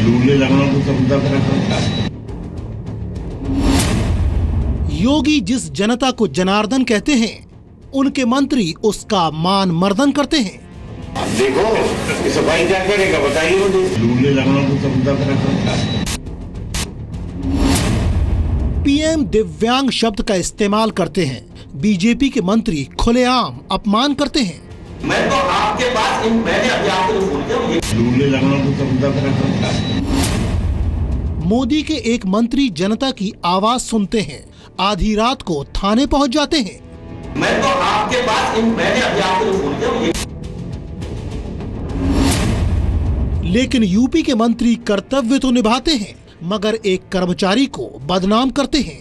ढूंढने लगना को समझा कर। योगी जिस जनता को जनार्दन कहते हैं, उनके मंत्री उसका मान मर्दन करते हैं। अब देखो ये सफाई क्या करेगा बताइए मुझे। ढूंढने लगना को समझा कर। पीएम दिव्यांग शब्द का इस्तेमाल करते हैं, बीजेपी के मंत्री खुलेआम अपमान करते हैं। मैं तो आपके पास मैंने अभी आपको बोल दिया ढूंढने लगना को समझा कर। मोदी के एक मंत्री जनता की आवाज सुनते हैं, आधी रात को थाने पहुंच जाते हैं। मैं तो आपके पास मैंने अभी आपको बोल दिया। लेकिन यूपी के मंत्री कर्तव्य तो निभाते हैं, मगर एक कर्मचारी को बदनाम करते हैं।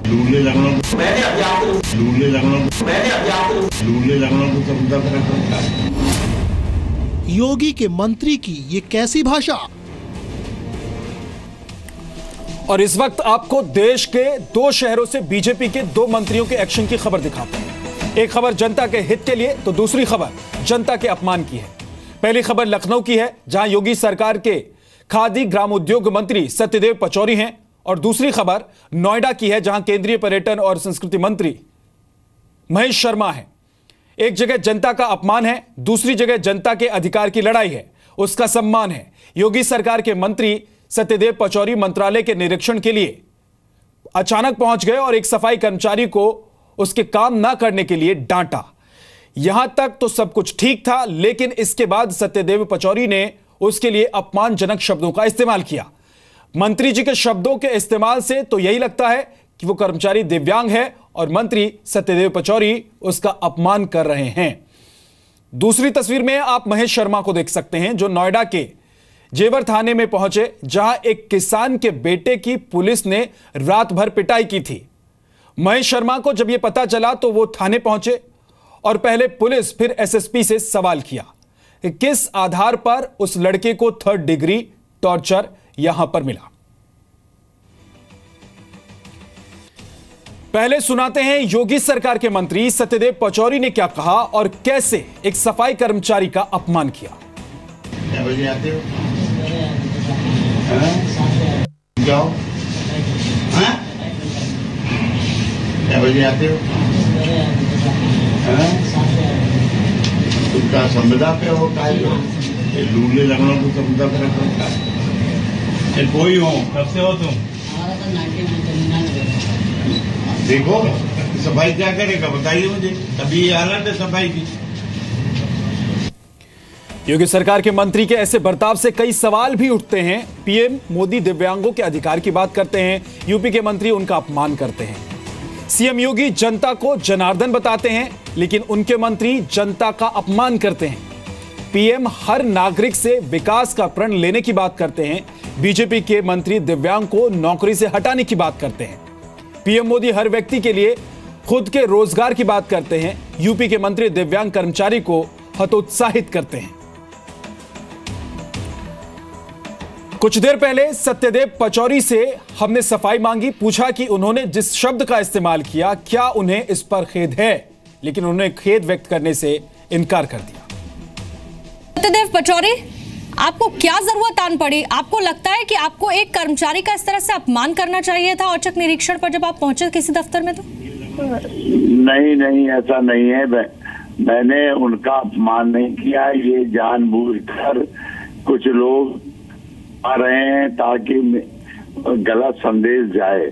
ढूंढने लगना मैंने अभी आपको ढूंढने लगना मैंने अभी आपको ढूंढने लगना को समझा कर। योगी के मंत्री की ये कैसी भाषा। और इस वक्त आपको देश के दो शहरों से बीजेपी के दो मंत्रियों के एक्शन की खबर दिखाते हैं। एक खबर जनता के हित के लिए तो दूसरी खबर जनता के अपमान की है। पहली खबर लखनऊ की है, जहां योगी सरकार के खादी ग्राम उद्योग मंत्री सत्यदेव पचौरी हैं, और दूसरी खबर नोएडा की है, जहां केंद्रीय पर्यटन और संस्कृति मंत्री महेश शर्मा हैं। एक जगह जनता का अपमान है, दूसरी जगह जनता के अधिकार की लड़ाई है, उसका सम्मान है। योगी सरकार के मंत्री सत्यदेव पचौरी मंत्रालय के निरीक्षण के लिए अचानक पहुंच गए और एक सफाई कर्मचारी को उसके काम ना करने के लिए डांटा। यहां तक तो सब कुछ ठीक था, लेकिन इसके बाद सत्यदेव पचौरी ने उसके लिए अपमानजनक शब्दों का इस्तेमाल किया। मंत्री जी के शब्दों के इस्तेमाल से तो यही लगता है कि वो कर्मचारी दिव्यांग है और मंत्री सत्यदेव पचौरी उसका अपमान कर रहे हैं। दूसरी तस्वीर में आप महेश शर्मा को देख सकते हैं, जो नोएडा के जेवर थाने में पहुंचे, जहां एक किसान के बेटे की पुलिस ने रात भर पिटाई की थी। महेश शर्मा को जब यह पता चला तो वो थाने पहुंचे और पहले पुलिस फिर एसएसपी से सवाल किया कि किस आधार पर उस लड़के को 3rd डिग्री टॉर्चर यहां पर मिला। पहले सुनाते हैं योगी सरकार के मंत्री सत्यदेव पचौरी ने क्या कहा और कैसे एक सफाई कर्मचारी का अपमान किया। क्या बजे आते हो? जाओ। क्या बजे आते हो? तुमका संविदा पे हो ढूंढने लगना को संविदा पे रखो। कोई हो कब से हो तुम? देखो सफाई क्या करेगा बताइए मुझे। तभी ये हालत है सफाई की। योगी सरकार के मंत्री के ऐसे बर्ताव से कई सवाल भी उठते हैं। पीएम मोदी दिव्यांगों के अधिकार की बात करते हैं, यूपी के मंत्री उनका अपमान करते हैं। सीएम योगी जनता को जनार्दन बताते हैं, लेकिन उनके मंत्री जनता का अपमान करते हैं। पीएम हर नागरिक से विकास का प्रण लेने की बात करते हैं, बीजेपी के मंत्री दिव्यांग को नौकरी से हटाने की बात करते हैं। पीएम मोदी हर व्यक्ति के लिए खुद के रोजगार की बात करते हैं, यूपी के मंत्री दिव्यांग कर्मचारी को हतोत्साहित करते हैं। कुछ देर पहले सत्यदेव पचौरी से हमने सफाई मांगी, पूछा कि उन्होंने जिस शब्द का इस्तेमाल किया क्या उन्हें इस पर खेद है, लेकिन उन्होंने खेद व्यक्त करने से इनकार कर दिया। सत्यदेव पचौरी, आपको क्या जरूरत आन पड़ी? आपको लगता है कि आपको एक कर्मचारी का इस तरह से अपमान करना चाहिए था औचक निरीक्षण पर जब आप पहुंचे किसी दफ्तर में? तो नहीं ऐसा नहीं है। मैंने उनका अपमान नहीं किया। ये जानबूझकर कुछ लोग आ रहे हैं ताकि गलत संदेश जाए।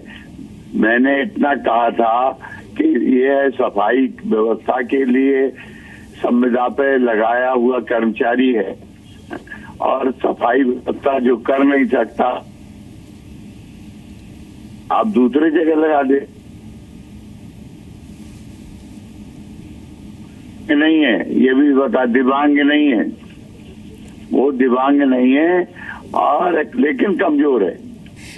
मैंने इतना कहा था कि यह सफाई व्यवस्था के लिए संविदा पे लगाया हुआ कर्मचारी है और सफाई व्यवस्था जो कर नहीं सकता आप दूसरी जगह लगा दे। नहीं है, ये भी बता, दिव्यांग नहीं है, वो दिव्यांग नहीं है और लेकिन कमजोर है।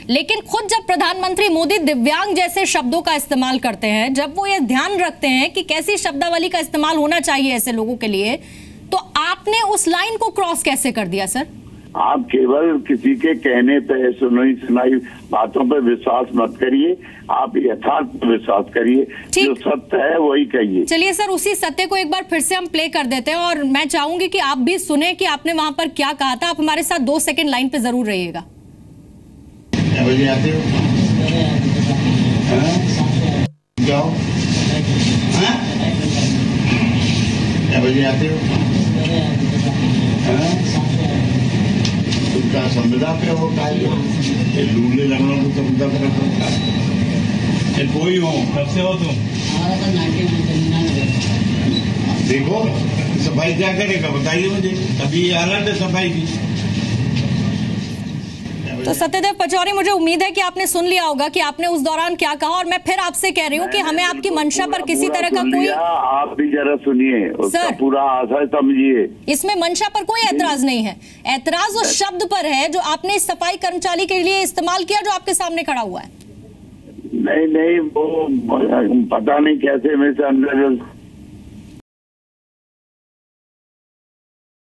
लेकिन खुद जब प्रधानमंत्री मोदी दिव्यांग जैसे शब्दों का इस्तेमाल करते हैं, जब वो ये ध्यान रखते हैं कि कैसी शब्दावली का इस्तेमाल होना चाहिए ऐसे लोगों के लिए, तो आपने उस लाइन को क्रॉस कैसे कर दिया सर? आप केवल किसी के कहने पे सुनी सुनाई बातों पे विश्वास मत करिए, आप यथार्थ पे विश्वास करिए, जो सत्य है वही कहिए। चलिए सर, उसी सत्य को एक बार फिर से हम प्ले कर देते हैं और मैं चाहूंगी कि आप भी सुने कि आपने वहां पर क्या कहा था। आप हमारे साथ 2 सेकंड लाइन पे जरूर रहिएगा। क्या बजे आते हो? जाओ। क्या बजे आते हो? तुमका संविदा पे हो लूले लगना को संविदा पे कोई हो, कब से हो तुम? देखो सफाई क्या करेगा बताइए मुझे, तभी हालत है सफाई की। तो सत्यदेव पचौरी, मुझे उम्मीद है कि आपने सुन लिया होगा कि आपने उस दौरान क्या कहा, और मैं फिर आपसे कह रही हूँ कि हमें आपकी मंशा पर किसी तरह का कोई, आप भी जरा सुनिए, उसका पूरा आशय समझिए। इसमें मंशा पर कोई ऐतराज नहीं है, ऐतराज उस शब्द पर है जो आपने इस सफाई कर्मचारी के लिए इस्तेमाल किया, जो आपके सामने खड़ा हुआ है। नहीं, वो पता नहीं कैसे में से अंदर